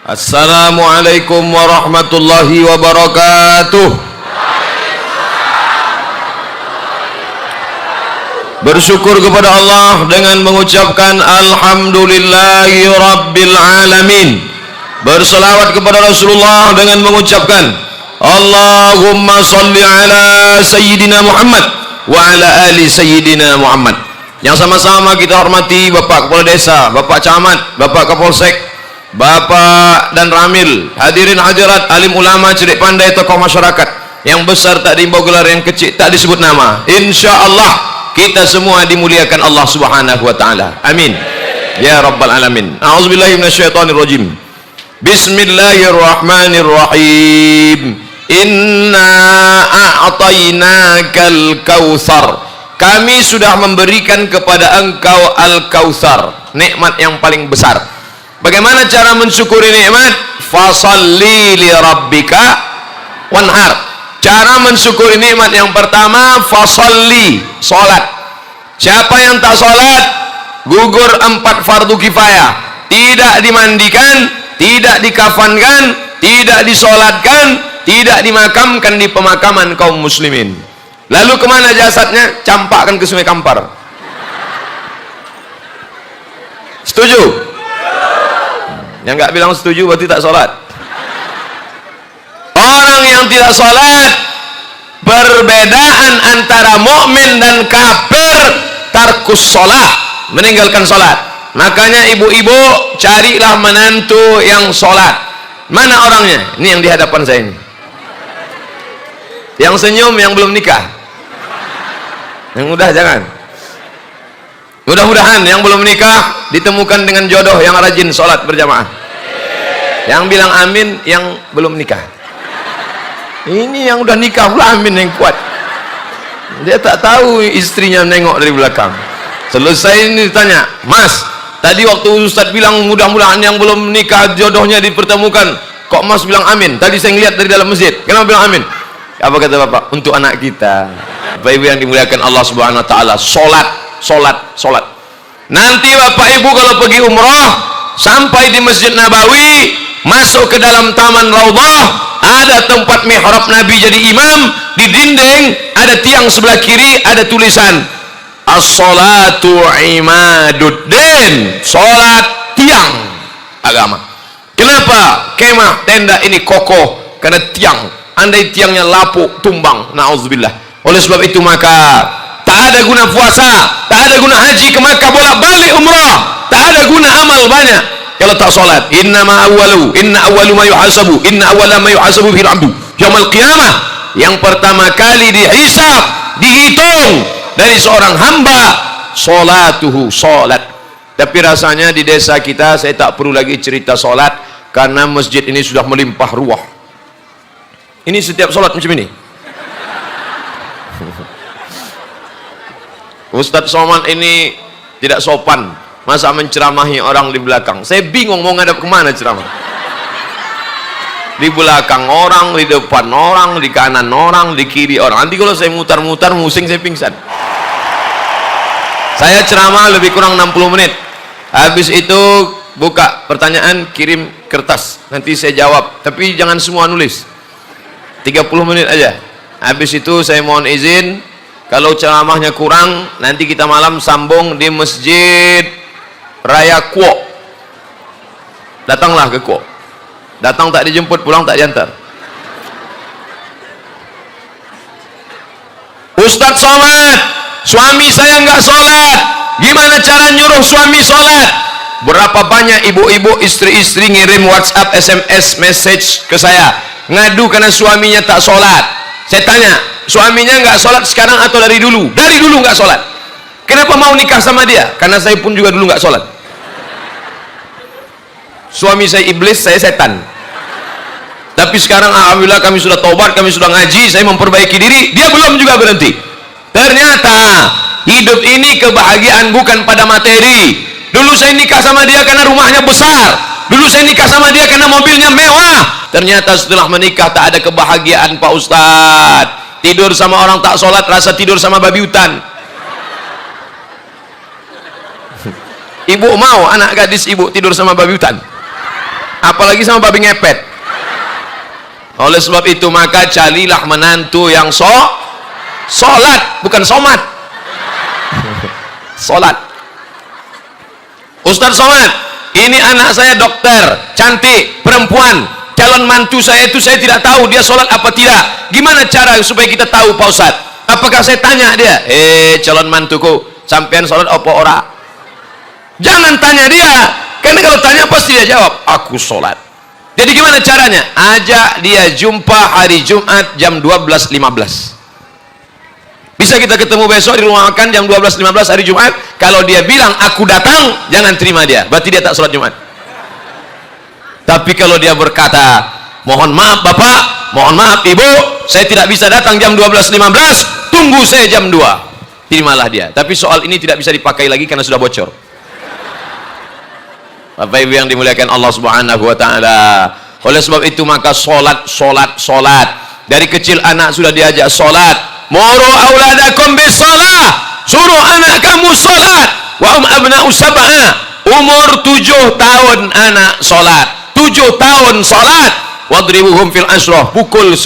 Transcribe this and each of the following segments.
Assalamualaikum warahmatullahi wabarakatuh. Bersyukur kepada Allah dengan mengucapkan alhamdulillahi rabbil alamin. Berselawat kepada Rasulullah dengan mengucapkan Allahumma salli ala sayyidina Muhammad wa ala ali sayyidina Muhammad. Yang sama-sama kita hormati Bapak Kepala Desa, Bapak Camat, Bapak Kapolsek, Bapak dan Ramil, hadirin hadirat, alim ulama, cerdik pandai, tokoh masyarakat. Yang besar tak diimbau gelar, yang kecil tak disebut nama. InsyaAllah kita semua dimuliakan Allah subhanahu wa ta'ala. Amin ya rabbal alamin. A'udzubillahi minasyaitonirrajim. Bismillahirrahmanirrahim. Inna a'tainakal kautsar. Kami sudah memberikan kepada engkau al-kautsar, nikmat yang paling besar. Bagaimana cara mensyukuri nikmat? Fasalli li rabbika wanhar. Cara mensyukuri nikmat yang pertama, fasalli, salat. Siapa yang tak salat, gugur 4 fardu kifayah. Tidak dimandikan, tidak dikafankan, tidak disolatkan, tidak dimakamkan di pemakaman kaum muslimin. Lalu kemana jasadnya? Campakkan ke Sungai Kampar. Setuju? Yang nggak bilang setuju berarti tak salat. Orang yang tidak salat, perbedaan antara mukmin dan kafir, tarkus salat, meninggalkan salat. Makanya ibu-ibu, carilah menantu yang salat. Mana orangnya? Ini yang di hadapan saya ini. Yang senyum, yang belum nikah. Yang udah jangan. Mudah-mudahan yang belum nikah ditemukan dengan jodoh yang rajin salat berjamaah. Yang bilang amin yang belum nikah. Ini yang udah nikah pula amin yang kuat. Dia tak tahu istrinya nengok dari belakang. Selesai ini ditanya, Mas, tadi waktu Ustaz bilang mudah-mudahan yang belum nikah jodohnya dipertemukan, kok Mas bilang amin? Tadi saya ngeliat dari dalam masjid, kenapa bilang amin? Apa kata Bapak? Untuk anak kita. Bapak Ibu yang dimuliakan Allah subhanahu wa ta'ala, sholat, sholat, sholat. Nanti Bapak Ibu kalau pergi umrah, sampai di Masjid Nabawi, masuk ke dalam taman Raudhah, ada tempat mihrab Nabi jadi imam. Di dinding ada tiang sebelah kiri, ada tulisan as-salatu imaduddin, salat tiang agama. Kenapa kemah tenda ini kokoh? Karena tiang, andai tiangnya lapuk tumbang, na'udzubillah. Oleh sebab itu maka tak ada guna puasa, tak ada guna haji ke Makkah bolak-balik umrah, tak ada guna amal banyak kalau tak salat. Inna awwalu ma yuhasabu fil abdu yaumil qiyamah. Yang pertama kali dihisab, dihitung dari seorang hamba, salatuhu, salat. Tapi rasanya di desa kita saya tak perlu lagi cerita salat, karena masjid ini sudah melimpah ruah. Ini setiap salat macam ini. Ustadz Somad ini tidak sopan, masa menceramahi orang di belakang. Saya bingung mau ngadap kemana ceramah. Di belakang orang, di depan orang, di kanan orang, di kiri orang. Nanti kalau saya mutar-mutar musing, saya pingsan. Saya ceramah lebih kurang 60 menit. Habis itu buka pertanyaan, kirim kertas, nanti saya jawab. Tapi jangan semua nulis, 30 menit aja. Habis itu saya mohon izin, kalau ceramahnya kurang, nanti kita malam sambung di Masjid Raya Kuok. Datanglah ke Kuok. Datang tak dijemput, pulang tak diantar. Ustadz Somad, suami saya nggak sholat, gimana cara nyuruh suami sholat? Berapa banyak ibu-ibu, istri-istri ngirim WhatsApp, SMS, message ke saya, ngadu karena suaminya tak sholat. Saya tanya, suaminya nggak sholat sekarang atau dari dulu? Dari dulu nggak sholat. Kenapa mau nikah sama dia? Karena saya pun juga dulu nggak sholat. Suami saya iblis, saya setan. Tapi sekarang alhamdulillah kami sudah tobat, kami sudah ngaji, saya memperbaiki diri, dia belum juga berhenti. Ternyata hidup ini kebahagiaan bukan pada materi. Dulu saya nikah sama dia karena rumahnya besar, dulu saya nikah sama dia karena mobilnya mewah. Ternyata setelah menikah tak ada kebahagiaan, Pak Ustadz. Tidur sama orang tak sholat rasa tidur sama babi hutan. Ibu mau anak gadis ibu tidur sama babi hutan? apalagi sama babi ngepet. Oleh sebab itu maka carilah menantu yang sholat, bukan somat. Sholat. Ustaz Somad, ini anak saya dokter, cantik, perempuan, calon mantu saya itu saya tidak tahu dia sholat apa tidak. Gimana cara supaya kita tahu Pak Ustaz? Apakah saya tanya dia, calon mantuku, sampean sholat apa ora? Jangan tanya dia, karena kalau tanya pasti dia jawab, aku sholat. Jadi gimana caranya? Ajak dia jumpa hari Jumat jam 12.15. Bisa kita ketemu besok di rumah makan jam 12.15 hari Jumat. Kalau dia bilang aku datang, jangan terima dia, berarti dia tak sholat Jumat. Tapi kalau dia berkata, mohon maaf Bapak, mohon maaf Ibu, saya tidak bisa datang jam 12.15, tunggu saya jam 2, terimalah dia. Tapi soal ini tidak bisa dipakai lagi karena sudah bocor. Bapak Ibu yang dimuliakan Allah Subhanahu wa taala. Oleh sebab itu maka solat. Dari kecil anak sudah diajak solat. Muru auladakum bisalah, suruh anak kamu solat. Wa abna'u sab'a, umur 7 tahun anak solat, 7 tahun solat. Wadribuhum fil ashrah, pukul 10,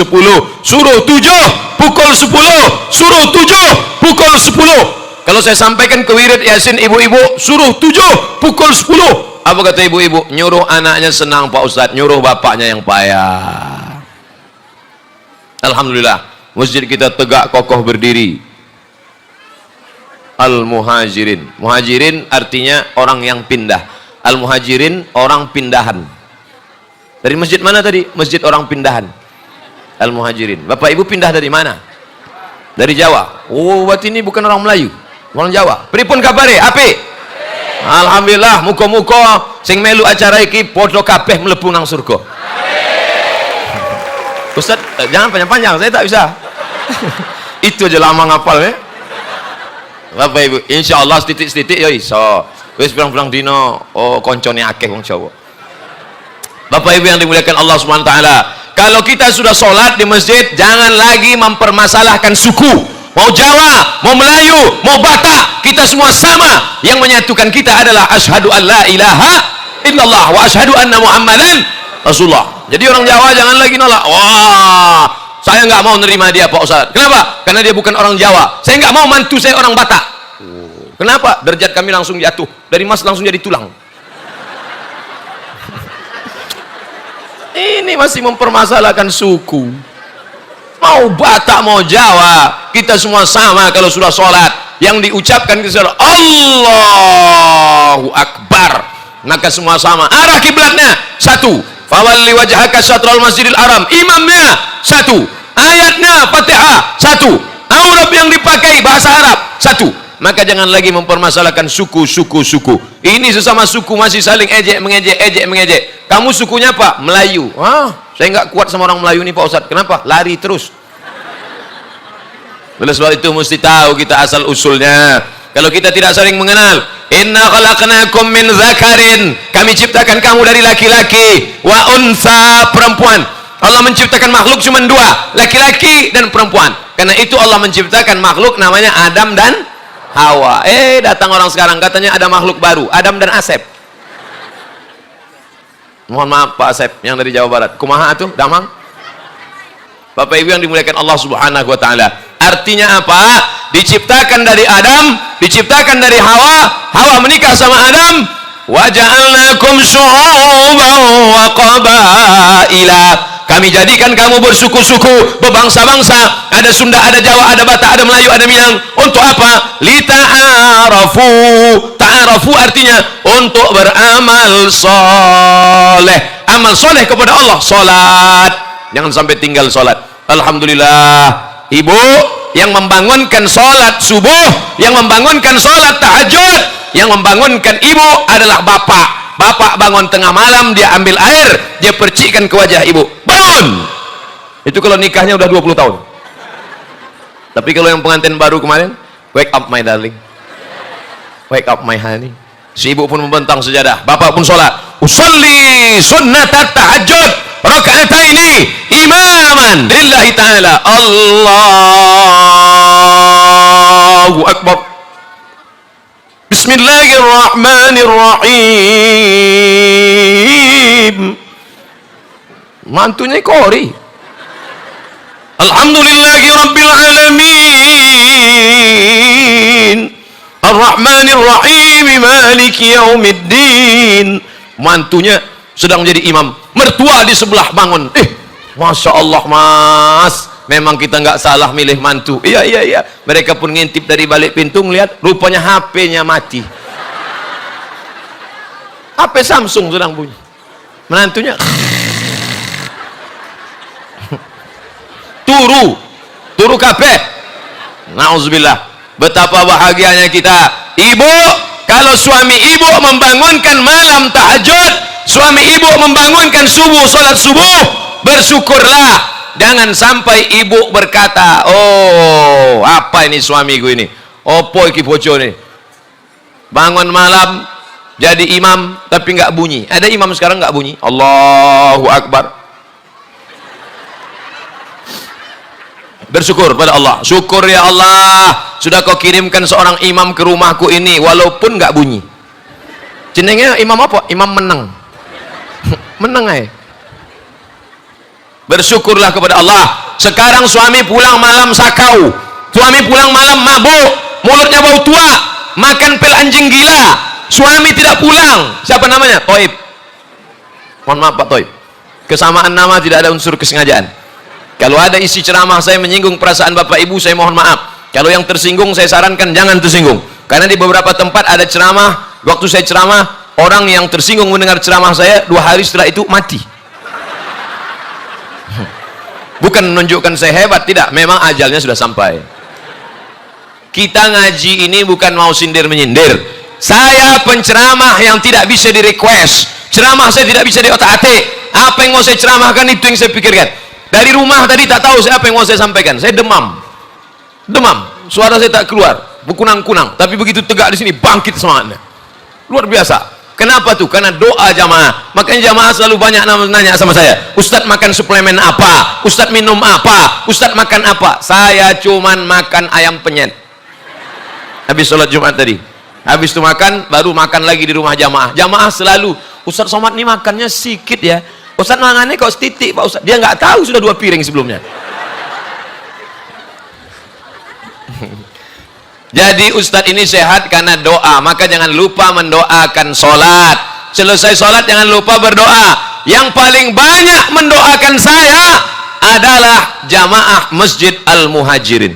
suruh 7, pukul 10, suruh 7, pukul 10. Kalau saya sampaikan ke wirid Yasin ibu-ibu, suruh 7, pukul 10. Apa kata ibu-ibu? Nyuruh anaknya senang Pak Ustadz, nyuruh bapaknya yang payah. Alhamdulillah, masjid kita tegak kokoh berdiri. Al-muhajirin, muhajirin artinya orang yang pindah. Al-muhajirin orang pindahan. Dari masjid mana tadi? Masjid orang pindahan. Al-muhajirin. Bapak ibu pindah dari mana? Dari Jawa. Oh, berarti ini bukan orang Melayu, orang Jawa. Pripun kabare? Apik? Alhamdulillah, muka-muka sing melu acara iki podo kabeh mlebu nang surga. Ustaz, jangan panjang-panjang, saya tak bisa. Itu aja lama ngapal ya. Bapak Ibu, insyaallah setitik-setitik ya iso. Wis pirang-pirang dino koncone akeh wong Jawa. Bapak Ibu yang dimuliakan Allah Subhanahu wa taala, kalau kita sudah sholat di masjid, jangan lagi mempermasalahkan suku. Mau Jawa, mau Melayu, mau Batak, kita semua sama. Yang menyatukan kita adalah asyhadu an la ilaha illallah wa asyhadu anna Muhammadan Rasulullah. Jadi orang Jawa jangan lagi nolak. Wah, saya nggak mau nerima dia Pak Ustaz. Kenapa? Karena dia bukan orang Jawa. Saya nggak mau mantu saya orang Batak. Kenapa? Derajat kami langsung jatuh. Dari mas langsung jadi tulang. Ini masih mempermasalahkan suku. Mau Batak mau Jawa, kita semua sama kalau sudah sholat. Yang diucapkan kita sudah Allahu Akbar, maka semua sama. Arah kiblatnya satu, fawalli wajhaka syatral masjidil haram, imamnya satu, ayatnya Fatihah satu, aurab yang dipakai bahasa Arab satu. Maka jangan lagi mempermasalahkan suku. Ini sesama suku masih saling ejek mengejek. Kamu sukunya apa? Melayu. Saya nggak kuat sama orang Melayu nih Pak Ustadz. Kenapa? Lari terus. Oleh sebab itu mesti tahu kita asal usulnya. Kalau kita tidak saling mengenal, inna khalaqnakum min dzakarin, kami ciptakan kamu dari laki-laki, wa unsa, perempuan. Allah menciptakan makhluk cuma dua, laki-laki dan perempuan. Karena itu Allah menciptakan makhluk namanya Adam dan Hawa. Datang orang sekarang katanya ada makhluk baru, Adam dan Asep. Mohon maaf Pak Asep yang dari Jawa Barat. Kumaha tuh, Damang? Bapak Ibu yang dimuliakan Allah Subhanahu wa taala. Artinya apa? Diciptakan dari Adam, diciptakan dari Hawa, Hawa menikah sama Adam. Wa ja'alnakum syu'uban wa qabaila. Kami jadikan kamu bersuku-suku, berbangsa-bangsa. Ada Sunda, ada Jawa, ada Batak, ada Melayu, ada Minang. Untuk apa? Lita'arafu. Ta'arafu artinya untuk beramal soleh. Amal soleh kepada Allah, solat. Jangan sampai tinggal solat. Alhamdulillah, ibu yang membangunkan solat subuh, yang membangunkan solat tahajud, yang membangunkan ibu adalah bapak. Bapak bangun tengah malam, dia ambil air, dia percikkan ke wajah ibu, bangun. Itu kalau nikahnya udah 20 tahun. Tapi kalau yang pengantin baru kemarin, wake up my darling, wake up my honey. Si ibu pun membentang sejadah, bapak pun sholat. Usolli sunnatat tahajud raka'ataini imaman lillahi ta'ala. Allahu Akbar. Bismillahirrahmanirrahim. mantunya kori. Alhamdulillahi rabbil alamin Ar-Rahmanir Rahim Maliki Yaumiddin. Mantunya sedang menjadi imam, mertua di sebelah bangun. Masya Allah mas, memang kita nggak salah milih mantu. Iya. Mereka pun ngintip dari balik pintu, ngeliat rupanya HP-nya mati. HP Samsung sedang bunyi. Menantunya turu kabeh. Nauzubillah. Betapa bahagianya kita. Ibu, kalau suami ibu membangunkan malam tahajud, suami ibu membangunkan subuh, salat subuh, bersyukurlah. Jangan sampai ibu berkata, oh apa ini suamiku ini, opo iki bojo nih, bangun malam jadi imam tapi nggak bunyi. Ada imam sekarang nggak bunyi. Allahu Akbar. Bersyukur pada Allah. Syukur ya Allah, sudah kau kirimkan seorang imam ke rumahku ini walaupun nggak bunyi. Jenengnya imam apa? Imam menang. Menang aja. Bersyukurlah kepada Allah. Sekarang suami pulang malam sakau, suami pulang malam mabuk, mulutnya bau tua, makan pil anjing gila. Suami tidak pulang. Siapa namanya? Toib. Mohon maaf Pak Toib, kesamaan nama tidak ada unsur kesengajaan. Kalau ada isi ceramah saya menyinggung perasaan bapak ibu, saya mohon maaf. Kalau yang tersinggung saya sarankan jangan tersinggung, karena di beberapa tempat ada ceramah, waktu saya ceramah, orang yang tersinggung mendengar ceramah saya 2 hari setelah itu mati. Bukan menunjukkan saya hebat, tidak, memang ajalnya sudah sampai. Kita ngaji ini bukan mau sindir menyindir. Saya penceramah yang tidak bisa di request, ceramah saya tidak bisa di otak-atik. Apa yang mau saya ceramahkan itu yang saya pikirkan. Dari rumah tadi tak tahu saya apa yang mau saya sampaikan. Saya demam, suara saya tak keluar, berkunang-kunang. Tapi begitu tegak di sini bangkit semangatnya, luar biasa. Kenapa tuh? Karena doa jamaah. Makanya jamaah selalu banyak nanya sama saya, Ustadz makan suplemen apa? Ustadz minum apa? Ustadz makan apa? Saya cuman makan ayam penyet. Habis sholat Jumat tadi, habis itu makan, baru makan lagi di rumah jamaah. Jamaah selalu, Ustadz Somad ini makannya sedikit ya. Ustadz mangannya kok setitik Pak Ustadz. Dia nggak tahu sudah 2 piring sebelumnya. Jadi Ustadz ini sehat karena doa. Maka jangan lupa mendoakan sholat. Selesai sholat jangan lupa berdoa. Yang paling banyak mendoakan saya adalah jamaah Masjid Al-Muhajirin.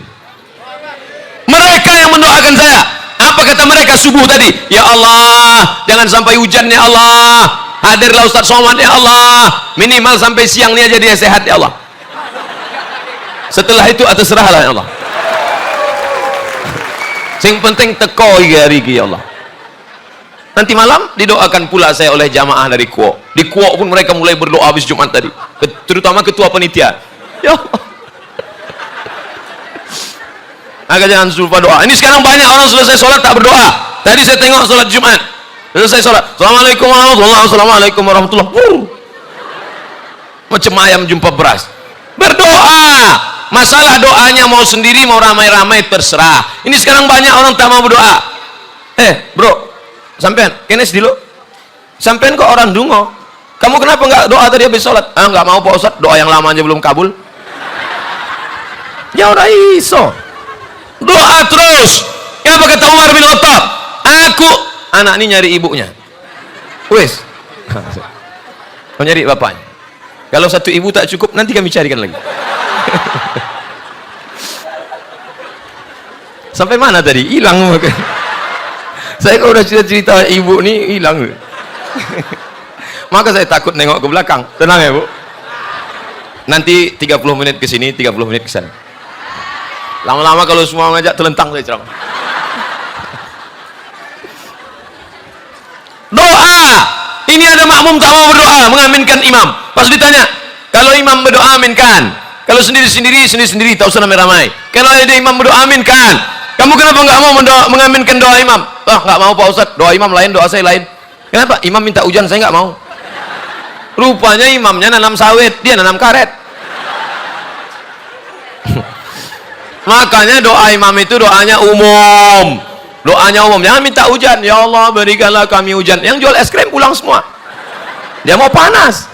Mereka yang mendoakan saya. Apa kata mereka subuh tadi? Ya Allah, jangan sampai hujan ya Allah. Hadirlah Ustadz Somad ya Allah, minimal sampai siang ini aja dia sehat ya Allah. Setelah itu atas serahlah ya Allah. Sing penting teko hari ya Allah. Nanti malam didoakan pula saya oleh jamaah dari Kuok. Di Kuok pun mereka mulai berdoa habis Jumat tadi, terutama ketua panitia. Ya Allah. Maka jangan lupa doa. Ini sekarang banyak orang selesai sholat tak berdoa. Tadi saya tengok sholat Jumat, selesai sholat, Assalamualaikum warahmatullahi wabarakatuh, Assalamualaikum warahmatullahi wabarakatuh. Macam ayam jumpa beras. Berdoa. Masalah doanya mau sendiri mau ramai-ramai terserah. Ini sekarang banyak orang tak mau berdoa. Bro, sampean kenes dulu. Sampean kok orang dungo. Kamu kenapa nggak doa tadi habis sholat? Nggak mau Pak Ustadz, doa yang lamanya belum kabul. Ya orang iso. Doa terus. Apa kata Umar bin Khattab? Anak ini nyari ibunya. Wes. Mau nyari bapaknya. Kalau satu ibu tak cukup, nanti kami carikan lagi. Sampai mana tadi? Hilang. Saya kalau udah cerita ibu nih hilang. Maka saya takut nengok ke belakang. Tenang ya Bu. Nanti 30 menit ke sini, 30 menit ke sana. Lama-lama kalau semua ngajak telentang saya ceramah. Doa. Ini ada makmum tak mau berdoa, mengaminkan imam. Pas ditanya, kalau imam berdoa aminkan. Kalau sendiri-sendiri, sendiri-sendiri, tak usah ramai-ramai. Kalau ada imam berdoa aminkan. Kamu kenapa nggak mau mengaminkan doa imam? Nggak mau Pak Ustadz, doa imam lain, doa saya lain. Kenapa? Imam minta hujan, saya nggak mau. Rupanya imamnya nanam sawit, dia nanam karet. Makanya doa imam itu doanya umum. Doanya umum, jangan minta hujan. Ya Allah berikanlah kami hujan. Yang jual es krim pulang semua. Dia mau panas.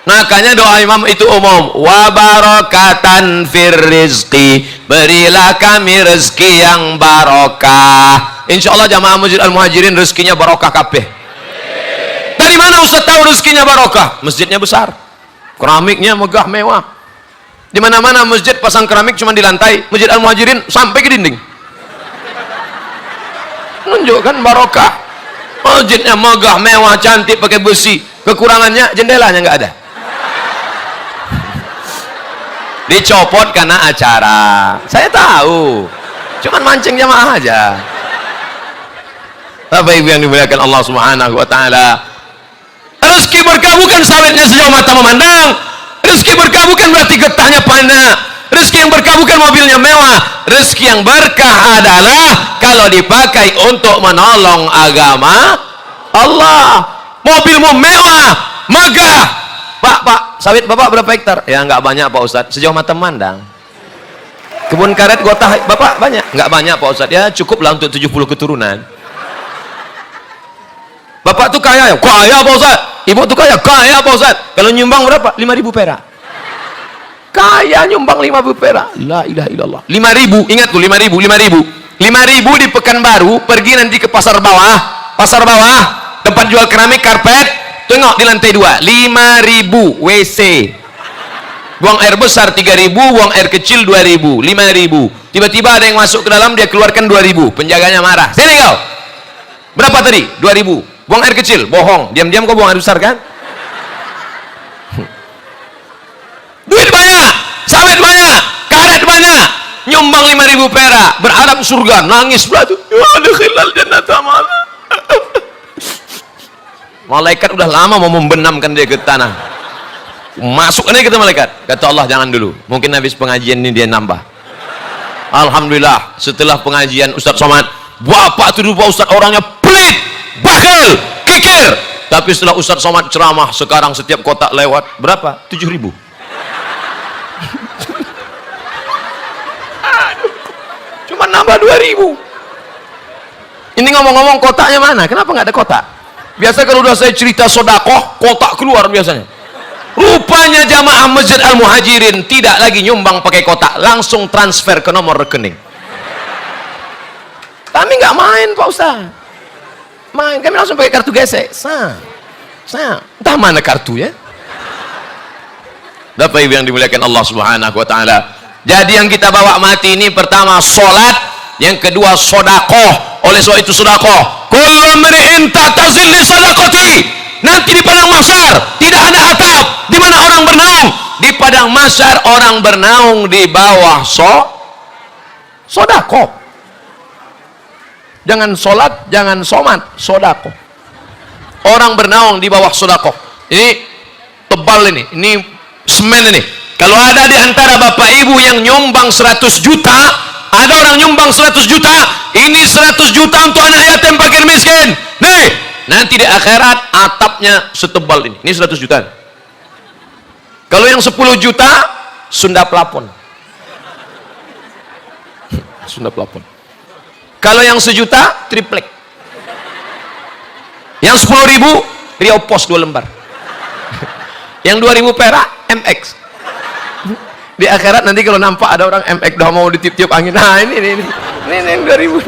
Makanya doa imam itu umum. Wa barakatan fir rizqi, berilah kami rezeki yang barokah. Insyaallah jamaah Masjid Al-Muhajirin rezekinya barokah kabeh. Dari mana Ustaz tahu rezekinya barokah? Masjidnya besar, keramiknya megah mewah. Di mana-mana masjid pasang keramik cuma di lantai. Masjid Al-Muhajirin sampai ke dinding. Menunjukkan barokah. Masjidnya megah mewah cantik pakai besi. Kekurangannya jendelanya nggak ada. Dicopot karena acara. Saya tahu, cuman mancing jamaah aja. Bapak ibu yang dimuliakan Allah Subhanahu wa taala, rezeki berkah bukan sawitnya sejauh mata memandang. Rezeki berkah bukan berarti getahnya banyak. Rezeki yang berkah bukan mobilnya mewah. Rezeki yang berkah adalah kalau dipakai untuk menolong agama Allah. Mobilmu mewah, megah. Pak, sawit bapak berapa hektar? Ya nggak banyak Pak Ustadz, sejauh mata memandang. Kebun karet gotah bapak banyak? Nggak banyak Pak Ustadz, ya cukup lah untuk 70 keturunan. Bapak tuh kaya ya? Kaya Pak Ustadz. Ibu tuh kaya? Kaya Pak Ustadz. Kalau nyumbang berapa? 5.000 perak. Kaya nyumbang 5.000 perak. La ilaha illallah. 5.000, ingat tuh 5.000. 5.000 di Pekanbaru, pergi nanti ke pasar bawah, tempat jual keramik, karpet. Tengok di lantai 2, 5.000 WC. Buang air besar 3.000, buang air kecil 2.000, 5.000. Tiba-tiba ada yang masuk ke dalam, dia keluarkan 2.000. Penjaganya marah. Sini kau. Berapa tadi? 2.000. Buang air kecil, bohong. Diam-diam kau buang air besar kan? Duit banyak, sawit banyak, karet banyak, nyumbang 5.000 perak, berharap surga, nangis pula tuh. Ya adkhilal jannata ma'ana. Malaikat udah lama mau membenamkan dia ke tanah. Masuk aja kata malaikat. Kata Allah jangan dulu. Mungkin habis pengajian ini dia nambah. Alhamdulillah setelah pengajian Ustadz Somad, bapak tuh lupa Ustadz orangnya pelit, bakal, kikir. Tapi setelah Ustadz Somad ceramah, sekarang setiap kotak lewat berapa? 7.000. Cuma nambah 2.000. Ini ngomong-ngomong kotaknya mana? Kenapa nggak ada kotak? Biasa kalau udah saya cerita sodakoh, kotak keluar biasanya. Rupanya jamaah Masjid Al-Muhajirin tidak lagi nyumbang pakai kotak, langsung transfer ke nomor rekening. Kami nggak main Pak Ustaz. Main, kami langsung pakai kartu gesek. Saya, entah mana kartunya. Bapak Ibu yang dimuliakan Allah Subhanahu wa taala. Jadi yang kita bawa mati ini pertama salat, yang kedua sedekah. Oleh sebab itu sedekah. Kullu mri'in ta'tazil li sadaqati. Nanti di padang mahsyar tidak ada atap. Di mana orang bernaung? Di padang mahsyar orang bernaung di bawah sedekah. Jangan salat, jangan somat, sedekah. Orang bernaung di bawah sedekah. Ini tebal ini semen ini. Kalau ada di antara bapak ibu yang nyumbang 100 juta, ada orang nyumbang 100 juta, ini 100 juta untuk anak yatim fakir miskin. Nih, nanti di akhirat atapnya setebal ini. Ini 100 juta. Kalau yang 10 juta, Sunda plafon. Sunda plafon. Kalau yang 1 juta, triplek. Yang 10.000, Rio Pos 2 lembar. Yang 2.000 perak, MX. Di akhirat nanti kalau nampak ada orang MX dah mau ditiup-tiup angin, nah ini 2000.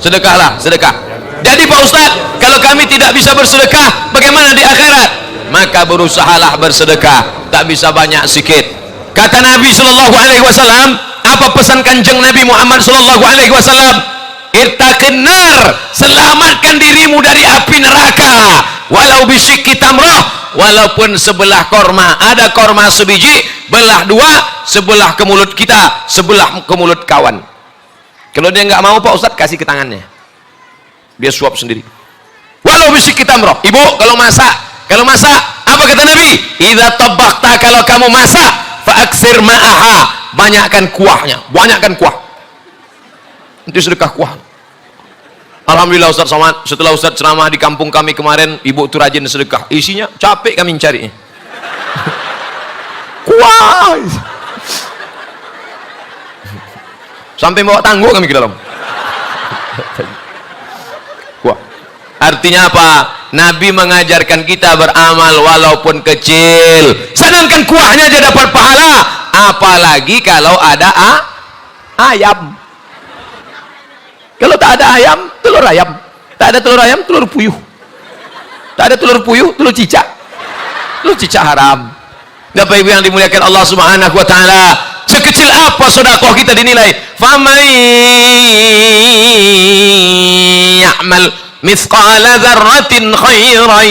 Sedekahlah, sedekah. Jadi Pak Ustadz, kalau kami tidak bisa bersedekah, bagaimana di akhirat? Maka berusahalah bersedekah, tak bisa banyak sikit. Kata Nabi Shallallahu Alaihi Wasallam, apa pesan kanjeng Nabi Muhammad Shallallahu Alaihi Wasallam? Irtaqin nar, selamatkan dirimu dari api neraka, walau bisyikki tamrah. Walaupun sebelah korma, ada korma sebiji, belah 2, sebelah ke mulut kita, sebelah ke mulut kawan. Kalau dia nggak mau Pak Ustadz, kasih ke tangannya, dia suap sendiri. Walau bisyikki tamrah. Ibu kalau masak apa kata Nabi? Idza tabakhta, kalau kamu masak, fa aksir ma'aha, banyakkan kuahnya, banyakkan kuah. Itu sedekah kuah. Alhamdulillah Ustaz Somad, setelah Ustaz ceramah di kampung kami kemarin, ibu tuh rajin sedekah. Isinya capek kami mencarinya. Kuah. Sampai bawa tangguh kami ke dalam. Kuah. Artinya apa? Nabi mengajarkan kita beramal walaupun kecil. Sedangkan kuahnya aja dapat pahala, apalagi kalau ada ayam. Kalau tak ada ayam, telur ayam. Tak ada telur ayam, telur puyuh. Tak ada telur puyuh, telur cicak. Telur cicak haram. Bapak Ibu yang dimuliakan Allah Subhanahu wa taala, sekecil apa sedekah kita dinilai? Faman ya'mal mithqala dzarratin khairan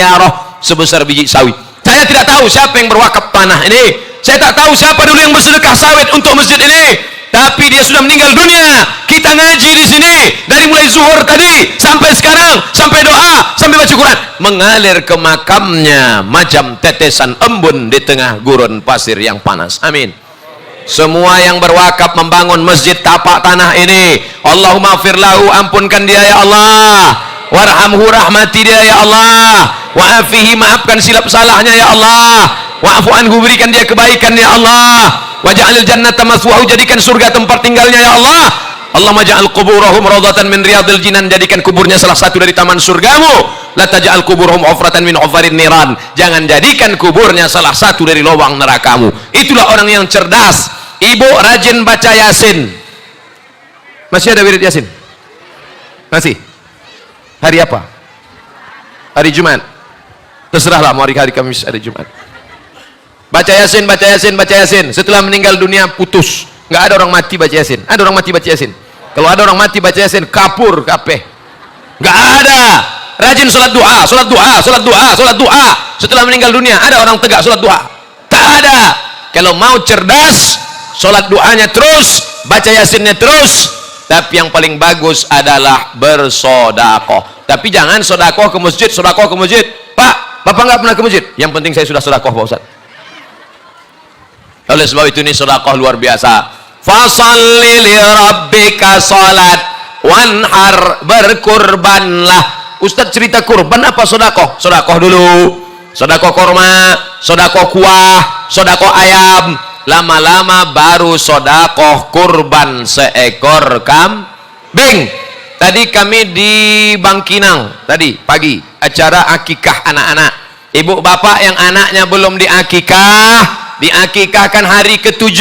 yarah. Sebesar biji sawit. Saya tidak tahu siapa yang berwakaf tanah ini. Saya tak tahu siapa dulu yang bersedekah sawit untuk masjid ini. Tapi dia sudah meninggal dunia. Kita ngaji di sini dari mulai zuhur tadi sampai sekarang, sampai doa, sampai baca Quran, mengalir ke makamnya macam tetesan embun di tengah gurun pasir yang panas. Amin. Semua yang berwakaf membangun masjid tapak tanah ini, Allahumma firlahu, ampunkan dia ya Allah, warhamhu, rahmati dia ya Allah, wa'afihi, maafkan silap salahnya ya Allah, wa'afu anhu, berikan dia kebaikan ya Allah, waj'alil jannata maswahu, jadikan surga tempat tinggalnya ya Allah. Allahumma ja'al quburahum rawdatan min riyadil jinan, jadikan kuburnya salah satu dari taman surgamu. La taj'al quburahum hufratan min hufarin niran, jangan jadikan kuburnya salah satu dari lubang nerakamu. Itulah orang yang cerdas. Ibu rajin baca Yasin. Masih ada wirid Yasin? Masih? Hari apa? Hari Jumat. Terserahlah, mau hari Kamis, hari Jumat. Baca Yasin, baca Yasin, baca Yasin. Setelah meninggal dunia putus. Nggak ada orang mati baca Yasin. Ada orang mati baca Yasin? Kalau ada orang mati baca Yasin, kapur kabeh. Nggak ada. Rajin sholat duha, sholat duha, sholat duha, sholat duha. Setelah meninggal dunia, ada orang tegak sholat duha? Tak ada. Kalau mau cerdas, sholat duhanya terus, baca Yasinnya terus. Tapi yang paling bagus adalah bersodakoh. Tapi jangan sodakoh ke masjid, sodakoh ke masjid. Pak, Bapak nggak pernah ke masjid. Yang penting saya sudah sodakoh, Pak Ustaz. Oleh sebab itu ini sodakoh luar biasa. Fasalli li rabbika salat wanhar, berkurbanlah. Ustaz cerita kurban apa sodakoh? Sodakoh dulu, sodakoh korma, sodakoh kuah, sodakoh ayam. Lama-lama baru sodakoh kurban seekor kambing. Tadi kami di Bangkinang, tadi pagi acara akikah anak-anak. Ibu bapak yang anaknya belum diakikah, diakikahkan hari ke-7.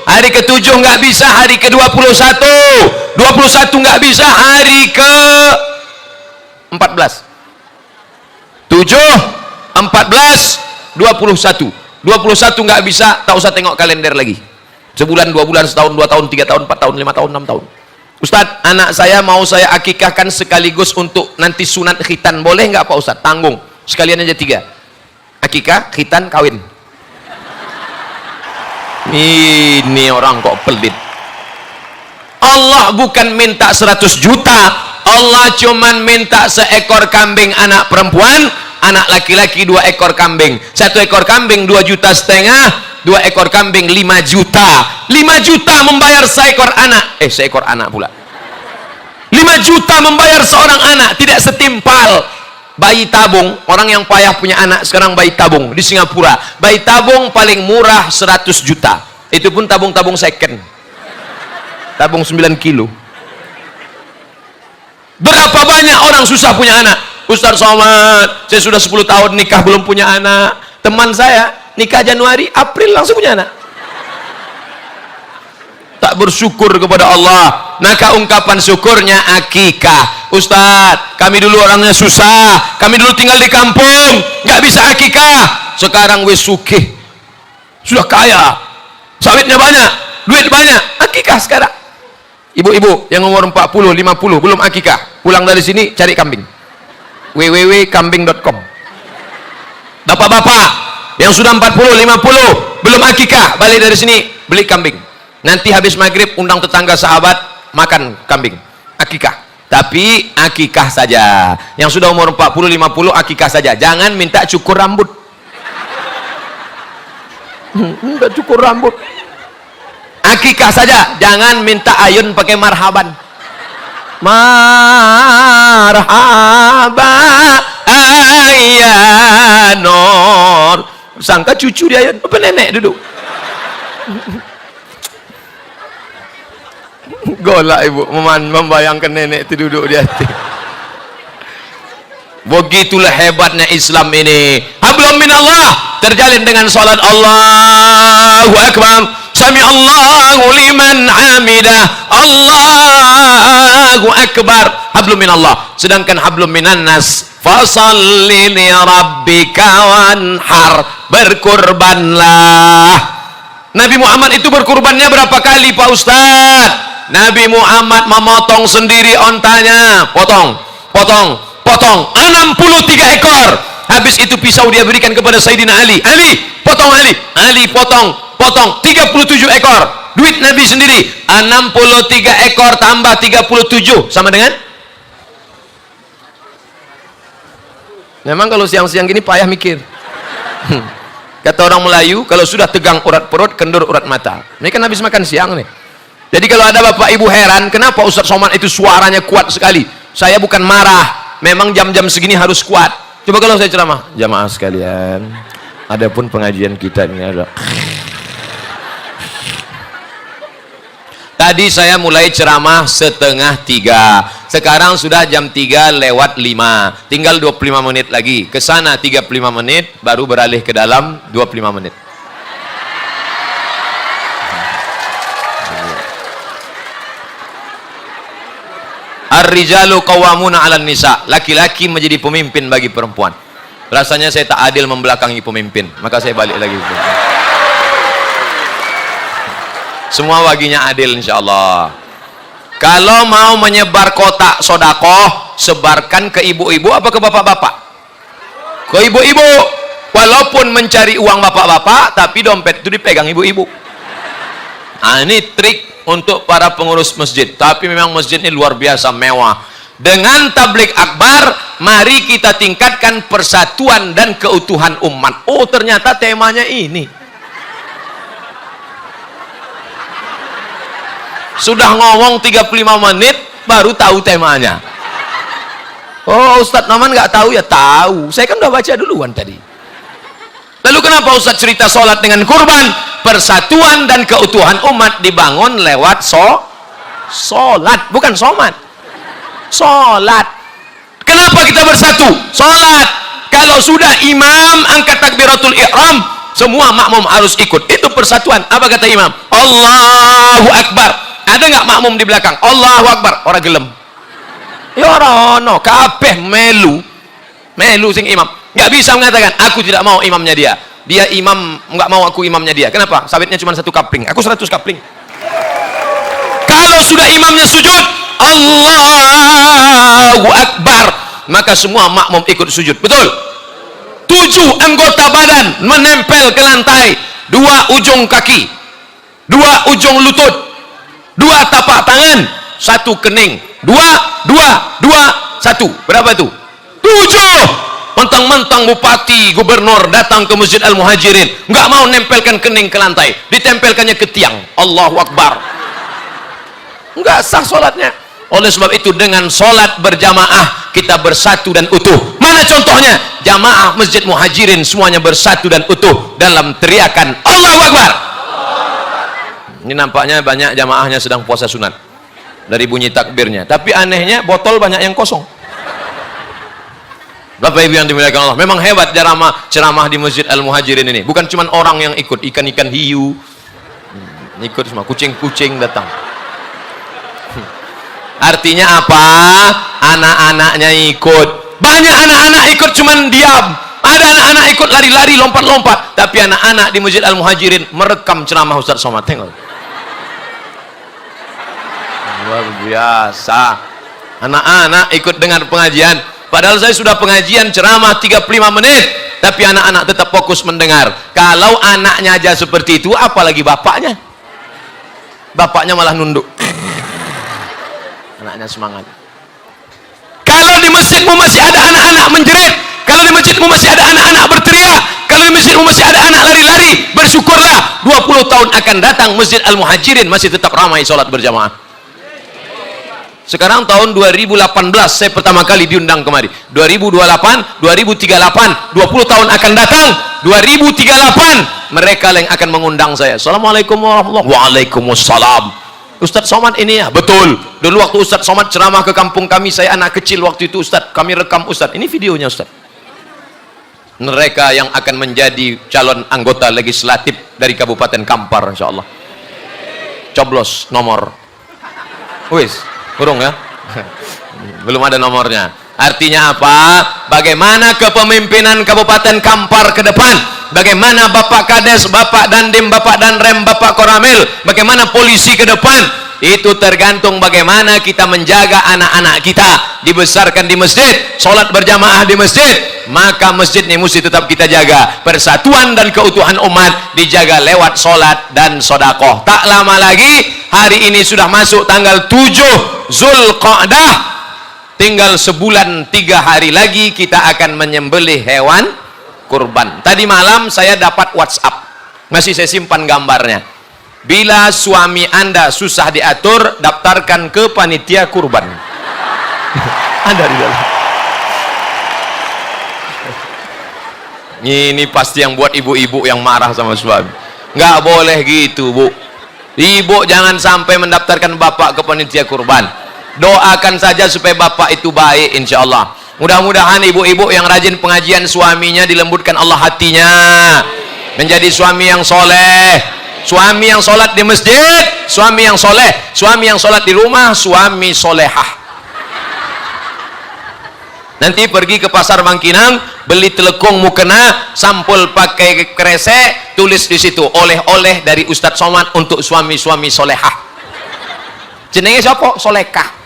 Hari ke-7 nggak bisa, hari ke-21. 21 nggak bisa, hari ke-14. 7, 14, 21. 21 nggak bisa, tak usah tengok kalender lagi. Sebulan, 2 bulan, setahun, 2 tahun, 3 tahun, 4 tahun, 5 tahun, 6 tahun. Ustadz, anak saya mau saya akikahkan sekaligus untuk nanti sunat khitan. Boleh nggak Pak Ustadz? Tanggung. Sekalian aja 3. Akikah, khitan, kawin. Ini orang kok pelit. Allah bukan minta 100 juta. Allah cuman minta seekor kambing anak perempuan, anak laki-laki 2 ekor kambing. 1 ekor kambing 2,5 juta, 2 ekor kambing 5 juta. 5 juta membayar seekor anak. Seekor anak pula. 5 juta membayar seorang anak, tidak setimpal. Bayi tabung, orang yang payah punya anak sekarang bayi tabung di Singapura. Bayi tabung paling murah 100 juta. Itu pun tabung-tabung second. Tabung 9 kilo. Berapa banyak orang susah punya anak? Ustaz Somad, saya sudah 10 tahun nikah belum punya anak. Teman saya nikah Januari, April langsung punya anak. Tak bersyukur kepada Allah. Maka ungkapan syukurnya akikah. Ustaz, kami dulu orangnya susah, kami dulu tinggal di kampung, nggak bisa akikah. Sekarang wis sugih, sudah kaya, sawitnya banyak, duit banyak, akikah sekarang. Ibu-ibu yang umur 40, 50 belum akikah, pulang dari sini cari kambing. www.kambing.com. Bapak-bapak yang sudah 40, 50 belum akikah, balik dari sini beli kambing. Nanti habis maghrib undang tetangga sahabat makan kambing, akikah. Tapi akikah saja. Yang sudah umur 40, 50 akikah saja. Jangan minta cukur rambut. Minta cukur rambut. Akikah saja. Jangan minta ayun pakai marhaban. Marhaba ayyanor. Sangka cucu dia ayun. Apa nenek duduk? Golak ibu membayangkan nenek itu duduk di hati. Begitulah hebatnya Islam ini. Hablum minallah terjalin dengan salat Allahu Akbar, sami Allahu liman hamidah, Allahu Akbar. Hablum minallah. Sedangkan hablum minan nas, fasalli li rabbika wanhar, berkurbanlah. Nabi Muhammad itu berkurbannya berapa kali Pak Ustaz? Nabi Muhammad memotong sendiri ontanya, potong 63 ekor. Habis itu pisau dia berikan kepada Sayyidina Ali. Ali, potong Ali. Ali potong 37 ekor. Duit Nabi sendiri. 63 ekor tambah 37 sama dengan? Memang kalau siang-siang gini payah mikir. Kata orang Melayu, kalau sudah tegang urat perut, kendur urat mata. Ini kan habis makan siang nih. Jadi kalau ada bapak ibu heran, kenapa Ustaz Somad itu suaranya kuat sekali? Saya bukan marah. Memang jam-jam segini harus kuat. Coba kalau saya ceramah, jamaah sekalian, adapun pengajian kita ini ada. Tadi saya mulai ceramah 2:30. Sekarang sudah jam 3:05. Tinggal 25 menit lagi. Ke sana 35 menit, baru beralih ke dalam 25 menit. Ar-rijalu qawwamuna 'alan nisa. Laki-laki menjadi pemimpin bagi perempuan. Rasanya saya tak adil membelakangi pemimpin, maka saya balik lagi. Semua baginya adil insyaallah. Kalau mau menyebar kotak sodakoh, sebarkan ke ibu-ibu apa ke bapak-bapak? Ke ibu-ibu. Walaupun mencari uang bapak-bapak, tapi dompet itu dipegang ibu-ibu. Nah, ini trik untuk para pengurus masjid. Tapi memang masjid ini luar biasa mewah. Dengan tabligh akbar, mari kita tingkatkan persatuan dan keutuhan umat. Oh, ternyata temanya ini. Sudah ngomong 35 menit baru tahu temanya. Oh, Ustadz Noman nggak tahu ya? Tahu. Saya kan udah baca duluan tadi. Lalu kenapa Ustadz cerita sholat dengan kurban? Persatuan dan keutuhan umat dibangun lewat sholat, bukan somat. Sholat. Kenapa kita bersatu? Sholat. Kalau sudah imam angkat takbiratul ihram, semua makmum harus ikut. Itu persatuan. Apa kata imam? Allahu Akbar. Ada nggak makmum di belakang? Allahu Akbar. Orang gelem. Ya orang no, kabeh melu sing imam. Nggak bisa mengatakan aku tidak mau imamnya dia imam, nggak mau aku imamnya dia. Kenapa? Sabitnya cuma 1 kapling, aku 100 kapling. Kalau sudah imamnya sujud Allahu Akbar, maka semua makmum ikut sujud. Betul? 7 anggota badan menempel ke lantai, 2 ujung kaki, 2 ujung lutut, 2 tapak tangan, 1 kening, 2, 1. Berapa itu? 7. Mentang-mentang bupati, gubernur datang ke Masjid Al-Muhajirin, nggak mau nempelkan kening ke lantai, ditempelkannya ke tiang. Allahu Akbar. Nggak sah sholatnya. Oleh sebab itu, dengan sholat berjamaah kita bersatu dan utuh. Mana contohnya? Jamaah Masjid Muhajirin semuanya bersatu dan utuh dalam teriakan Allahu Akbar. Ini nampaknya banyak jamaahnya sedang puasa sunat dari bunyi takbirnya, tapi anehnya botol banyak yang kosong. Bapak Ibu yang dimuliakan Allah, memang hebat ceramah di Masjid Al-Muhajirin ini. Bukan cuma orang yang ikut, ikan-ikan hiu ikut semua, kucing-kucing datang. Artinya apa? Anak-anaknya ikut. Banyak anak-anak ikut cuman diam. Ada anak-anak ikut lari-lari, lompat-lompat. Tapi anak-anak di Masjid Al-Muhajirin merekam ceramah Ustaz Somad. Tengok. Luar biasa. Anak-anak ikut dengar pengajian. Padahal saya sudah pengajian ceramah 35 menit, tapi anak-anak tetap fokus mendengar. Kalau anaknya aja seperti itu, apalagi bapaknya? Bapaknya malah nunduk. Anaknya semangat. Kalau di masjidmu masih ada anak-anak menjerit, kalau di masjidmu masih ada anak-anak berteriak, kalau di masjidmu masih ada anak lari-lari, bersyukurlah 20 tahun akan datang Masjid Al-Muhajirin masih tetap ramai sholat berjamaah. Sekarang tahun 2018 saya pertama kali diundang kemari. 2028, 2038, 20 tahun akan datang 2038 mereka yang akan mengundang saya. Assalamualaikum warahmatullahi wabarakatuh. Waalaikumsalam. Ustadz Somad ini ya? Betul. Dulu waktu Ustadz Somad ceramah ke kampung kami, saya anak kecil waktu itu Ustadz, kami rekam Ustadz. Ini videonya Ustadz. Mereka yang akan menjadi calon anggota legislatif dari Kabupaten Kampar, insya Allah. Coblos nomor. Wis, burung ya? Belum ada nomornya. Artinya apa? Bagaimana kepemimpinan Kabupaten Kampar ke depan? Bagaimana Bapak Kades, Bapak Dandim, Bapak Danrem, Bapak Koramil, bagaimana polisi ke depan? Itu tergantung bagaimana kita menjaga anak-anak kita, dibesarkan di masjid, sholat berjamaah di masjid, maka masjid ini mesti tetap kita jaga. Persatuan dan keutuhan umat dijaga lewat sholat dan sodakoh. Tak lama lagi, hari ini sudah masuk tanggal 7 Zulqa'dah, tinggal sebulan 3 hari lagi kita akan menyembelih hewan kurban. Tadi malam saya dapat WhatsApp, masih saya simpan gambarnya. Bila suami Anda susah diatur, daftarkan ke panitia kurban. Ada di dalam. Ini pasti yang buat ibu-ibu yang marah sama suami. Nggak boleh gitu, Bu. Ibu jangan sampai mendaftarkan bapak ke panitia kurban. Doakan saja supaya bapak itu baik, insya Allah. Mudah-mudahan ibu-ibu yang rajin pengajian, suaminya dilembutkan Allah hatinya, menjadi suami yang soleh, suami yang sholat di masjid, suami yang soleh, suami yang sholat di rumah, suami solehah. Nanti pergi ke pasar Bangkinang, beli telekung mukena, sampul pakai kresek, tulis di situ oleh-oleh dari Ustadz Somad untuk suami-suami solehah. Jenenge siapa? Solekah.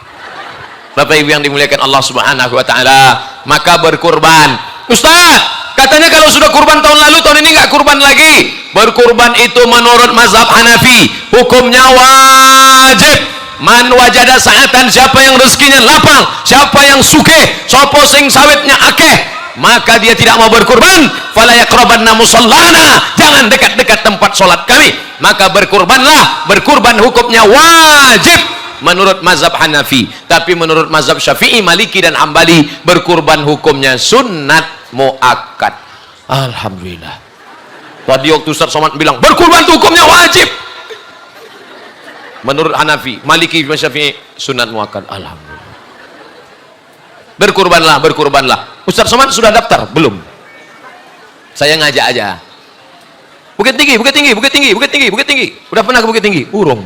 Bapak Ibu yang dimuliakan Allah Subhanahu wa taala, maka berkurban. Ustaz, katanya kalau sudah kurban tahun lalu, tahun ini nggak kurban lagi. Berkurban itu menurut mazhab Hanafi hukumnya wajib. Man wajada sa'atan, siapa yang rezekinya lapang, siapa yang sugih, sapa sing sawitnya akeh, maka dia tidak mau berkurban, fala yaqrabanna musallana, jangan dekat-dekat tempat sholat kami. Maka berkurbanlah. Berkurban hukumnya wajib menurut mazhab Hanafi. Tapi menurut mazhab Syafi'i, Maliki dan Hambali, berkurban hukumnya sunat muakkad. Alhamdulillah. Tadi waktu Ustaz Somad bilang berkurban itu hukumnya wajib. Menurut Hanafi, Maliki, Syafi'i, sunat muakkad. Alhamdulillah. Berkurbanlah, berkurbanlah. Ustaz Somad sudah daftar? Belum. Saya ngajak aja. Bukit Tinggi, Bukit Tinggi, Bukit Tinggi, Bukit Tinggi, Bukit Tinggi. Udah pernah ke Bukit Tinggi? Urung.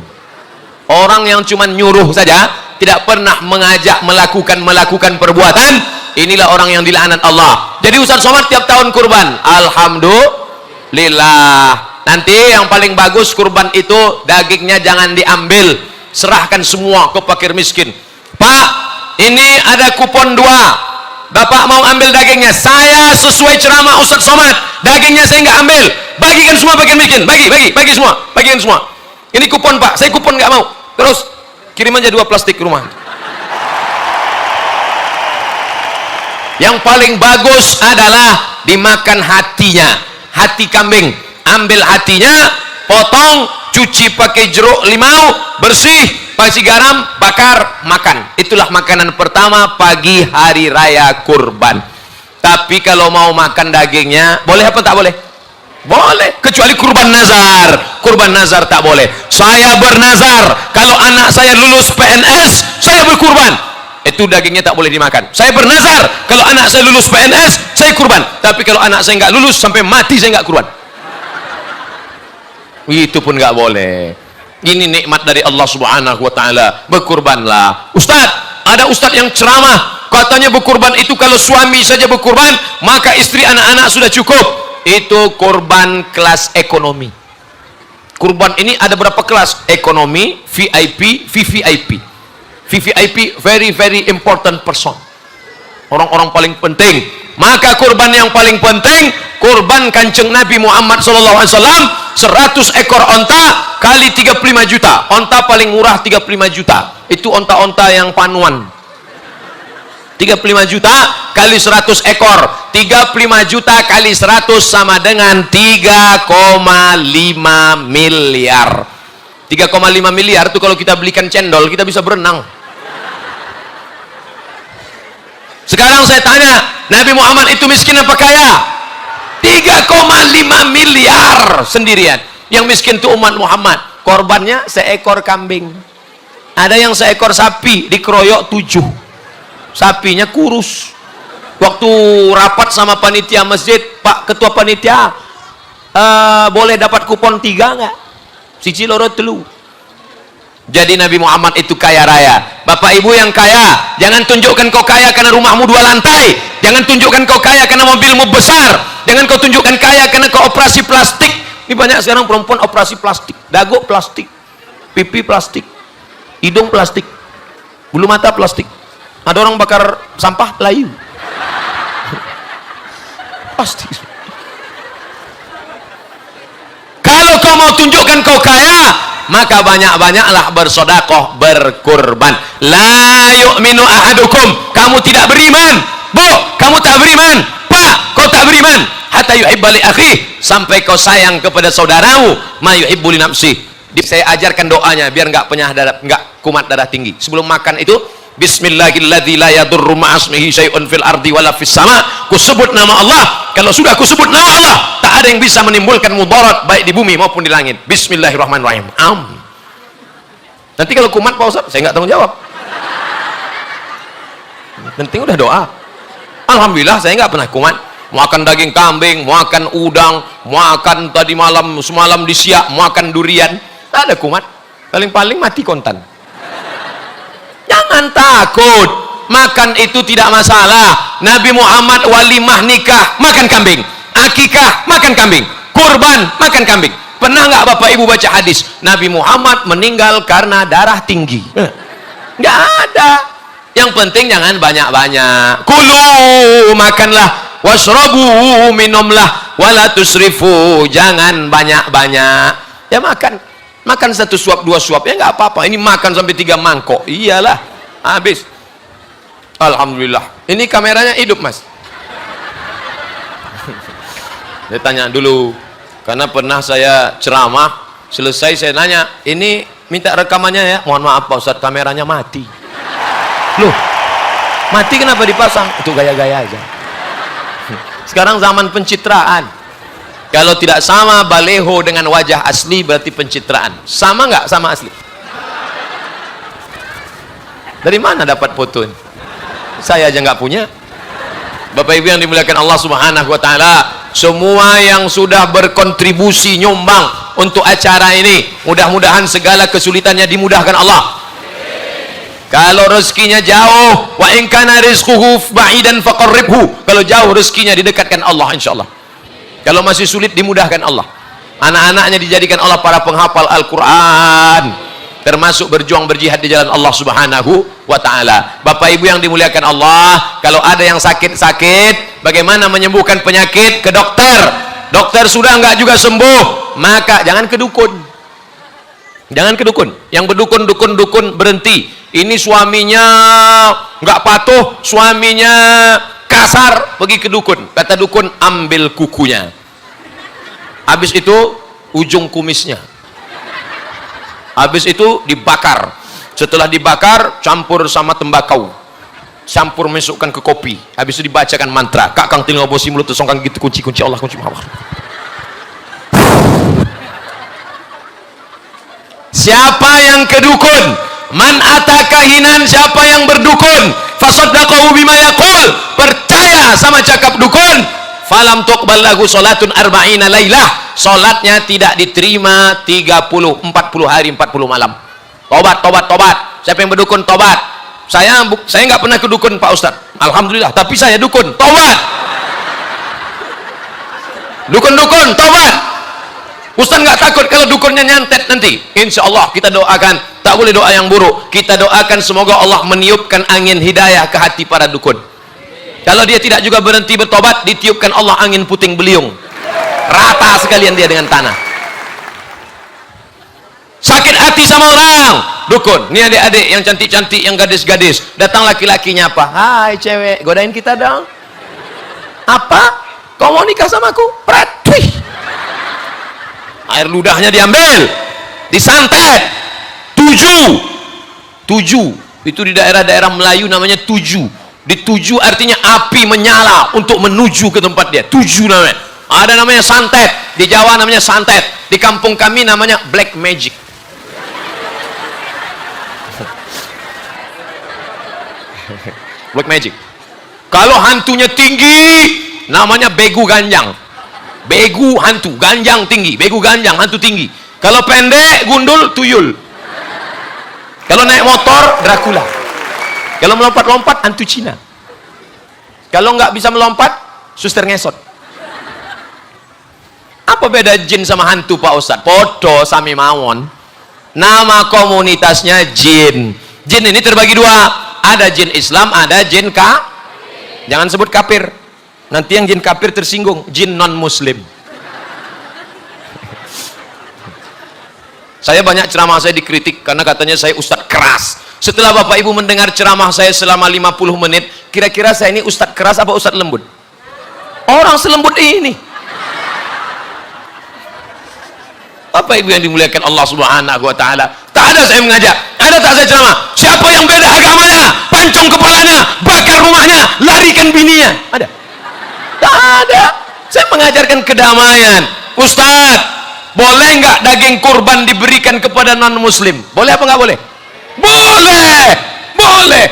Orang yang cuma nyuruh saja, tidak pernah mengajak melakukan perbuatan, inilah orang yang dilaknat Allah. Jadi Ustaz Somad tiap tahun kurban. Alhamdulillah. Nanti yang paling bagus kurban itu dagingnya jangan diambil, serahkan semua ke fakir miskin. Pak, ini ada kupon 2, Bapak mau ambil dagingnya, saya sesuai ceramah Ustaz Somad, dagingnya saya nggak ambil, bagikan semua fakir miskin, bagi semua, bagikan semua. Ini kupon Pak, saya kupon nggak mau. Terus kirim aja 2 plastik ke rumah. Yang paling bagus adalah dimakan hatinya, hati kambing. Ambil hatinya, potong, cuci pakai jeruk limau, bersih, kasih garam, bakar, makan. Itulah makanan pertama pagi hari raya kurban. Tapi kalau mau makan dagingnya, boleh apa tak boleh? Boleh, kecuali kurban nazar. Kurban nazar tak boleh. Saya bernazar, kalau anak saya lulus PNS, saya berkurban. Itu dagingnya tak boleh dimakan. Saya bernazar, kalau anak saya lulus PNS, saya kurban. Tapi kalau anak saya nggak lulus, sampai mati saya nggak kurban. Itu pun nggak boleh. Ini nikmat dari Allah Subhanahu wa taala. Berkurbanlah. Ustaz, ada ustaz yang ceramah, katanya berkurban itu kalau suami saja berkurban, maka istri anak-anak sudah cukup. Itu kurban kelas ekonomi. Kurban ini ada berapa kelas? Ekonomi, VIP, VVIP. VVIP, very very important person, orang-orang paling penting. Maka kurban yang paling penting, kurban Kanjeng Nabi Muhammad SAW, 100 ekor onta kali 35 juta. Onta paling murah 35 juta. Itu onta-onta yang panuan. 35 juta kali 100 ekor. 35 juta kali 100 sama dengan 3,5 miliar. 3,5 miliar itu kalau kita belikan cendol, kita bisa berenang. Sekarang saya tanya, Nabi Muhammad itu miskin apa kaya? 3,5 miliar sendirian. Yang miskin itu umat Muhammad. Korbannya seekor kambing. Ada yang seekor sapi dikeroyok 7. Sapinya kurus. Waktu rapat sama panitia masjid, Pak Ketua Panitia, boleh dapat kupon 3 nggak? Siji loro telu. Jadi Nabi Muhammad itu kaya raya. Bapak ibu yang kaya, jangan tunjukkan kau kaya karena rumahmu 2 lantai. Jangan tunjukkan kau kaya karena mobilmu besar. Jangan kau tunjukkan kaya karena kau operasi plastik. Ini banyak sekarang perempuan operasi plastik. Dagu plastik, pipi plastik, hidung plastik, bulu mata plastik. Ada orang bakar sampah layu. Pasti. Kalau kau mau tunjukkan kau kaya, maka banyak-banyaklah bersedekah, berkurban. La yu'minu ahadukum, kamu tidak beriman. Bu, kamu tak beriman. Pak, kau tak beriman. Hatta yuhibba li akhi, sampai kau sayang kepada saudaramu ma yuhibbu li nafsi. Saya ajarkan doanya biar enggak kumat darah tinggi. Sebelum makan itu, bismillahilladzi la yadurru ma'asmihi syai'un fil ardi wala fis sama. Ku sebut nama Allah. Kalau sudah ku sebut nama Allah, tak ada yang bisa menimbulkan mudarat baik di bumi maupun di langit. Bismillahirrahmanirrahim. Nanti kalau kumat Pak Ustaz, saya enggak tanggung jawab. Penting udah doa. Alhamdulillah saya enggak pernah kumat. Makan daging kambing, makan udang, makan tadi malam, semalam di Siak, makan durian. Tak ada kumat. Paling-paling mati kontan. Jangan takut, makan itu tidak masalah. Nabi Muhammad walimah nikah makan kambing, akikah makan kambing, kurban makan kambing. Pernah nggak Bapak Ibu baca hadis Nabi Muhammad meninggal karena darah tinggi? Nggak ada. Yang penting jangan banyak-banyak. Kulu, makanlah, wasrabu, minumlah, wala tusrifu, jangan banyak-banyak. Ya makan 1 suap 2 suap ya nggak apa-apa. Ini makan sampai 3 mangkok, iyalah habis. Alhamdulillah. Ini kameranya hidup Mas. Saya tanya dulu, karena pernah saya ceramah, selesai saya nanya, ini minta rekamannya ya. Mohon maaf Pak Ustadz, kameranya mati. Loh, mati kenapa dipasang? Itu gaya-gaya aja. Sekarang zaman pencitraan. Kalau tidak sama baleho dengan wajah asli berarti pencitraan. Sama nggak sama asli? Dari mana dapat foto ini? Saya aja nggak punya. Bapak Ibu yang dimuliakan Allah Subhanahu wa taala, semua yang sudah berkontribusi nyumbang untuk acara ini, mudah-mudahan segala kesulitannya dimudahkan Allah. Kalau rezekinya jauh, wa in kana rizquhu ba'idan faqarribhu. Kalau jauh rezekinya didekatkan Allah insyaallah. Kalau masih sulit dimudahkan Allah. Anak-anaknya dijadikan Allah para penghafal Al-Qur'an, termasuk berjuang berjihad di jalan Allah Subhanahu wa taala. Bapak Ibu yang dimuliakan Allah, kalau ada yang sakit-sakit, bagaimana menyembuhkan penyakit? Ke dokter. Dokter sudah enggak juga sembuh, maka jangan ke dukun. Jangan ke dukun. Yang berdukun-dukun berhenti. Ini suaminya enggak patuh, suaminya kasar, pergi ke dukun. Kata dukun, ambil kukunya. Habis itu ujung kumisnya. Habis itu dibakar. Setelah dibakar, campur sama tembakau, campur masukkan ke kopi. Habis itu dibacakan mantra, kakang tinggal bosi mulut songkang gitu, kunci Allah, kunci Allah. Siapa yang ke dukun? Man atakahinan, siapa yang berdukun? Fasaddaqahu bima yaqul, percaya sama cakap dukun. Falam tuqbal lahu salatun arba'ina lailah, salatnya tidak diterima 40 hari 40 malam. Tobat. Siapa yang berdukun tobat. Saya nggak pernah ke dukun Pak Ustadz, alhamdulillah, tapi saya dukun, tobat. Dukun tobat. Ustadz nggak takut kalau dukunnya nyantet nanti? Insya Allah kita doakan, tak boleh doa yang buruk. Kita doakan semoga Allah meniupkan angin hidayah ke hati para dukun. Kalau dia tidak juga berhenti bertobat, ditiupkan Allah angin puting beliung, rata sekalian dia dengan tanah. Sakit hati sama orang, dukun. Ini adik-adik yang cantik-cantik, yang gadis-gadis, datang laki-lakinya apa? Hai cewek, godain kita dong. Apa? Kau mau nikah sama aku? Pratwih. Air ludahnya diambil, disantet. 7 itu di daerah-daerah Melayu namanya 7. Di 7 artinya api menyala untuk menuju ke tempat dia. 7 namanya. Ada namanya santet, di Jawa namanya santet, di kampung kami namanya black magic. black magic. Kalau hantunya tinggi, namanya begu ganjang. Begu hantu, ganjang tinggi, begu ganjang, hantu tinggi. Kalau pendek, gundul, tuyul. Kalau naik motor, Dracula. Kalau melompat-lompat, hantu Cina. Kalau nggak bisa melompat, suster ngesot. Apa beda jin sama hantu Pak Ustadz? Podo sami mawon. Nama komunitasnya jin. Jin ini terbagi dua. Ada jin Islam, ada jin Jangan sebut kafir. Nanti yang jin kafir tersinggung. Jin non muslim. Saya banyak ceramah saya dikritik karena katanya saya ustadz keras. Setelah Bapak Ibu mendengar ceramah saya selama 50 menit, kira-kira saya ini ustadz keras apa ustadz lembut? Orang selembut ini. Bapak Ibu yang dimuliakan Allah Subhanahu wa taala. Tak ada saya mengajak, ada tak saya ceramah. Siapa yang beda agamanya, pancung kepalanya, bakar rumahnya, larikan bininya. Ada? Tak ada. Saya mengajarkan kedamaian. Ustadz, boleh nggak daging kurban diberikan kepada non muslim? Boleh apa nggak boleh? Boleh, boleh.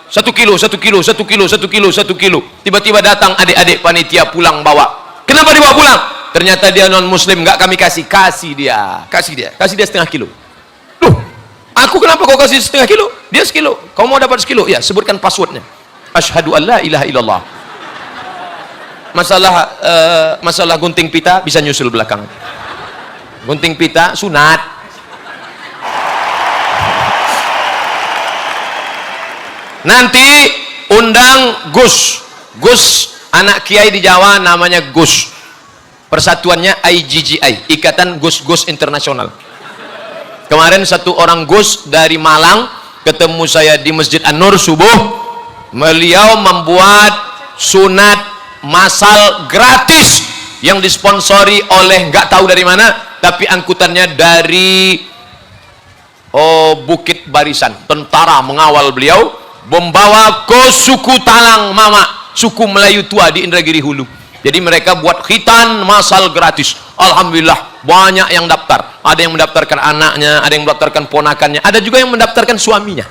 1 kilo, 1 kilo, 1 kilo, 1 kilo, 1 kilo. Tiba-tiba datang adik-adik panitia pulang bawa. Kenapa dibawa pulang? Ternyata dia non muslim, nggak kami kasih. Kasih dia 1/2 kilo. Loh, aku kenapa kau kasih 1/2 kilo? Dia 1 kilo. Kau mau dapat 1 kilo? Ya, sebutkan passwordnya. Asyhadu an la ilaha illallah. Masalah gunting pita bisa nyusul belakang. Gunting pita sunat. Nanti undang Gus anak kiai di Jawa namanya Gus. Persatuannya IGGI, Ikatan Gus-Gus Internasional. Kemarin satu orang Gus dari Malang ketemu saya di Masjid An-Nur subuh. Beliau membuat sunat masal gratis yang disponsori oleh nggak tahu dari mana, tapi angkutannya dari Bukit Barisan. Tentara mengawal beliau, membawa ke suku Talang Mama, suku Melayu tua di Indragiri Hulu. Jadi mereka buat khitan masal gratis. Alhamdulillah banyak yang daftar. Ada yang mendaftarkan anaknya, ada yang mendaftarkan ponakannya, ada juga yang mendaftarkan suaminya.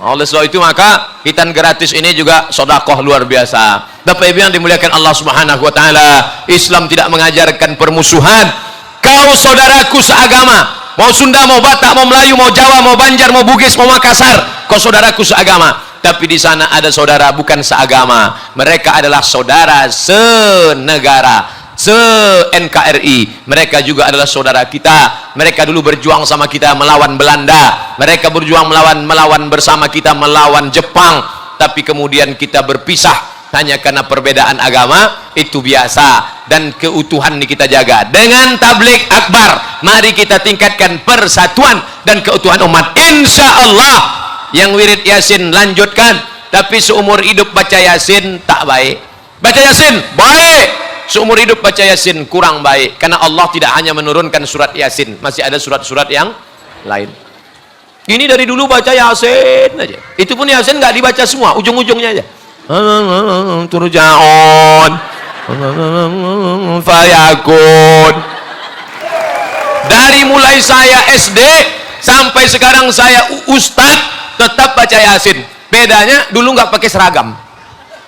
Oleh sebab itu maka khitan gratis ini juga sedekah luar biasa. Bapak Ibu yang dimuliakan Allah Subhanahu wa taala, Islam tidak mengajarkan permusuhan. Kau saudaraku seagama, mau Sunda, mau Batak, mau Melayu, mau Jawa, mau Banjar, mau Bugis, mau Makassar, kau saudaraku seagama. Tapi di sana ada saudara bukan seagama. Mereka adalah saudara senegara, se-NKRI. Mereka juga adalah saudara kita. Mereka dulu berjuang sama kita melawan Belanda. Mereka berjuang melawan bersama kita melawan Jepang. Tapi kemudian kita berpisah hanya karena perbedaan agama. Itu biasa, dan keutuhan ini kita jaga dengan tabligh akbar. Mari kita tingkatkan persatuan dan keutuhan umat. Insya Allah. Yang wirid Yasin lanjutkan, tapi seumur hidup baca Yasin tak baik. Baca Yasin baik, seumur hidup baca Yasin kurang baik, karena Allah tidak hanya menurunkan surat Yasin, masih ada surat-surat yang lain. Ini dari dulu baca Yasin aja, itu pun Yasin nggak dibaca semua, ujung-ujungnya aja. Turja'un fayakun. Dari mulai saya SD sampai sekarang saya ustadz, tetap baca Yasin. Bedanya dulu nggak pakai seragam,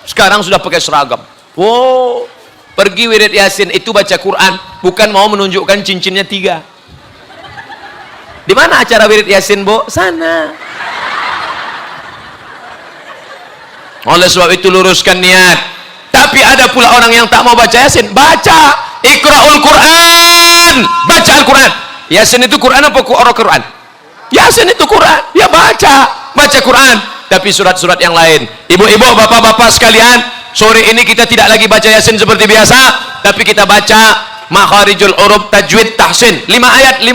sekarang sudah pakai seragam. Wow, pergi wirid Yasin itu baca Quran, bukan mau menunjukkan cincinnya 3. Di mana acara wirid Yasin, Bo? Sana. Oleh sebab itu luruskan niat. Tapi ada pula orang yang tak mau baca Yasin. Baca Iqra'ul Quran, baca Al-Quran. Yasin itu Quran apa Quran? Yasin itu Quran, ya baca Quran, tapi surat-surat yang lain. Ibu-ibu, bapak-bapak sekalian, sore ini kita tidak lagi baca Yasin seperti biasa, tapi kita baca Makharijul Huruf Tajwid Tahsin. 5 ayat.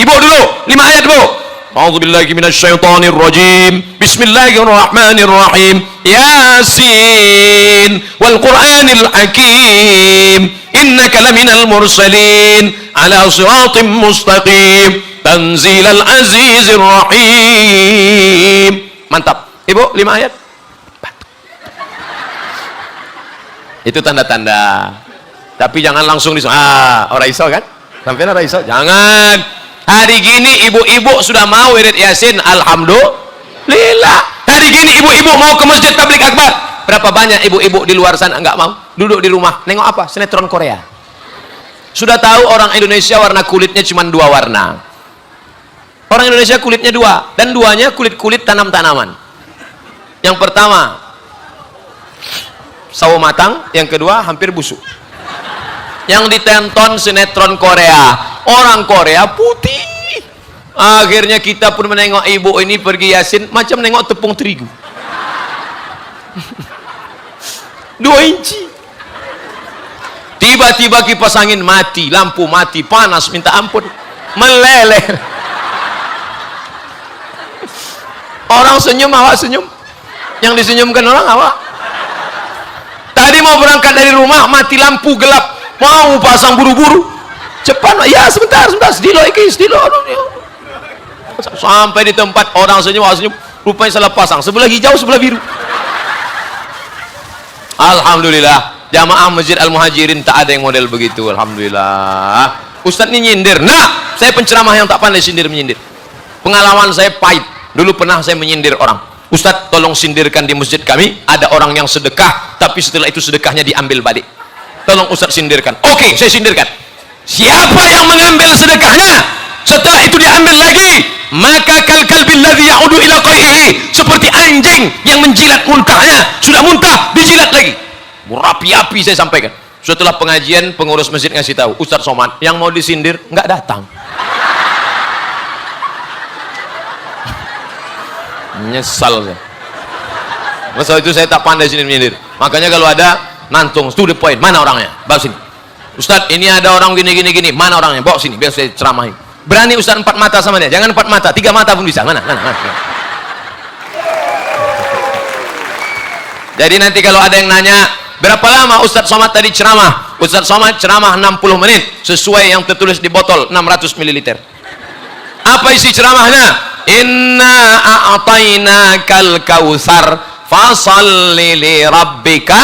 Ibu dulu, 5 ayat, Bu. A'udzubillahi minasyaitonir rajim. Bismillahirrahmanirrahim. Yasin wal Qur'anil Hakim. Innaka laminal mursalin ala siratim mustaqim. Tanzilal Azizir Rahim. Mantap. Ibu, 5 ayat. Itu tanda-tanda. Tapi jangan langsung orang iso kan? Sampai orang iso. Jangan. Hari gini ibu-ibu sudah mau wirid Yasin, alhamdulillah. Lila. Hari gini ibu-ibu mau ke masjid tablik akbar. Berapa banyak ibu-ibu di luar sana nggak mau, duduk di rumah nengok apa? Sinetron Korea. Sudah tahu orang Indonesia warna kulitnya cuma 2 warna. Orang Indonesia kulitnya 2, dan 2-nya kulit-kulit tanam-tanaman. Yang pertama sawo matang, yang kedua hampir busuk. Yang ditonton sinetron Korea, orang Korea putih. Akhirnya kita pun menengok ibu ini pergi yasin macam nengok tepung terigu. 2 inci. Tiba-tiba kipas angin mati, lampu mati, panas minta ampun, meleleh. Orang senyum, awak senyum. Yang disenyumkan orang awak. Tadi mau berangkat dari rumah, mati lampu, gelap, mau pasang buru-buru, cepat, ya sebentar, sedilo iki, sedilo. Sampai di tempat orang senyum, awak senyum, rupanya salah pasang, sebelah hijau, sebelah biru. Alhamdulillah, jamaah Masjid Al-Muhajirin tak ada yang model begitu. Alhamdulillah. Ustadz ini nyindir. Nah, saya penceramah yang tak pandai sindir menyindir. Pengalaman saya pahit. Dulu pernah saya menyindir orang. Ustadz, tolong sindirkan di masjid kami ada orang yang sedekah, tapi setelah itu sedekahnya diambil balik. Tolong Ustadz sindirkan. Oke, saya sindirkan. Siapa yang mengambil sedekahnya, setelah itu diambil lagi, maka kalbil ladzi ya'udu ila qaihi, seperti anjing yang menjilat muntahnya, sudah muntah dijilat lagi. Berapi-api saya sampaikan. Setelah pengajian, pengurus masjid ngasih tahu, Ustadz Somad yang mau disindir nggak datang. Nyesal saya. Masa itu saya tak pandai sini menyindir. Makanya kalau ada nantung to the point, mana orangnya? Bawa sini. Ustadz, ini ada orang gini, mana orangnya? Bawa sini biar saya ceramahin. Berani Ustadz 4 mata sama dia? Jangan 4 mata, 3 mata pun bisa. Mana? Jadi nanti kalau ada yang nanya, berapa lama Ustadz Somad tadi ceramah? Ustadz Somad ceramah 60 menit sesuai yang tertulis di botol 600 ml. Apa isi ceramahnya? Inna a'tainakal kautsar fasalli li rabbika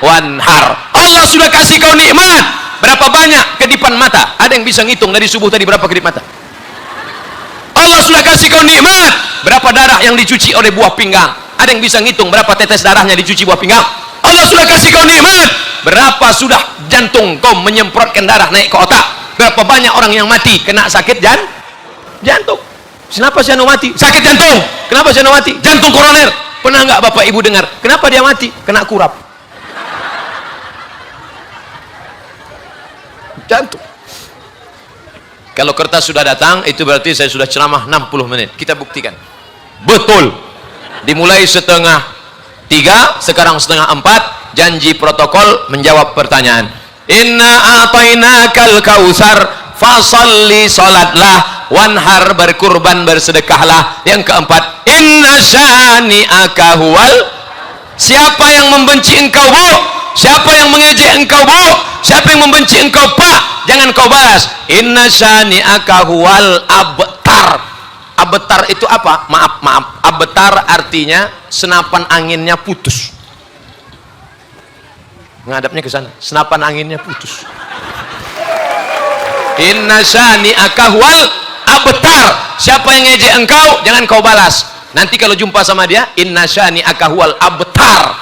wanhar. Allah sudah kasih kau nikmat. Berapa banyak kedipan mata? Ada yang bisa ngitung dari subuh tadi berapa kedip mata? Allah sudah kasih kau nikmat. Berapa darah yang dicuci oleh buah pinggang? Ada yang bisa ngitung berapa tetes darahnya dicuci buah pinggang? Allah sudah kasih kau nikmat. Berapa sudah jantung kau menyemprotkan darah naik ke otak? Berapa banyak orang yang mati kena sakit jantung? Kenapa Syano mati? Sakit jantung. Kenapa Syano mati? Jantung koroner. Pernah nggak Bapak Ibu dengar? Kenapa dia mati? Kena kurap. Jantung. Kalau kertas sudah datang, itu berarti saya sudah ceramah 60 menit. Kita buktikan. Betul. Dimulai 2:30, sekarang 3:30. Janji protokol menjawab pertanyaan. Inna a'tainakal kautsar fasalli salatlah wanhar, berkurban bersedekahlah. Yang keempat, inna syani'aka huwal. Siapa yang membenci engkau, Bu? Siapa yang mengejek engkau, Bu? Siapa yang membenci engkau, Pak? Jangan kau balas. Inna syani'aka huwal abtar. Abtar itu apa? Maaf. Abtar artinya senapan anginnya putus. Ngadapnya ke sana. Senapan anginnya putus. Inna syani'aka huwal abtar. Siapa yang ngejek engkau, jangan kau balas. Nanti kalau jumpa sama dia, inna syani'aka huwal abtar.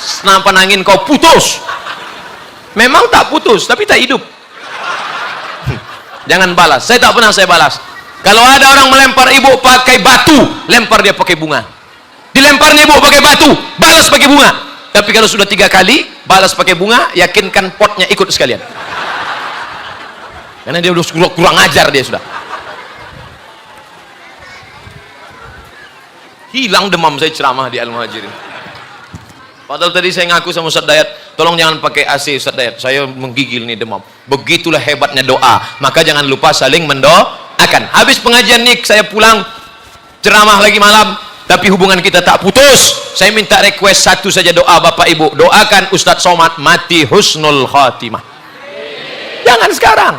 Senapan angin kau putus. Memang tak putus, tapi tak hidup. Jangan balas. Saya tak pernah saya balas. Kalau ada orang melempar ibu pakai batu, lempar dia pakai bunga. Dilemparnya ibu pakai batu, balas pakai bunga. Tapi kalau sudah 3 kali balas pakai bunga, yakinkan potnya ikut sekalian. Karena dia udah kurang ajar, dia sudah hilang demam saya ceramah di Al-Muhajirin. Padahal tadi saya ngaku sama Ustaz Dayat, tolong jangan pakai AC Ustaz Dayat, saya menggigil nih demam. Begitulah hebatnya doa. Maka jangan lupa saling mendoakan. Habis pengajian nih saya pulang, ceramah lagi malam, tapi hubungan kita tak putus. Saya minta request satu saja doa Bapak Ibu, doakan Ustadz Somad mati husnul khatimah. Jangan sekarang.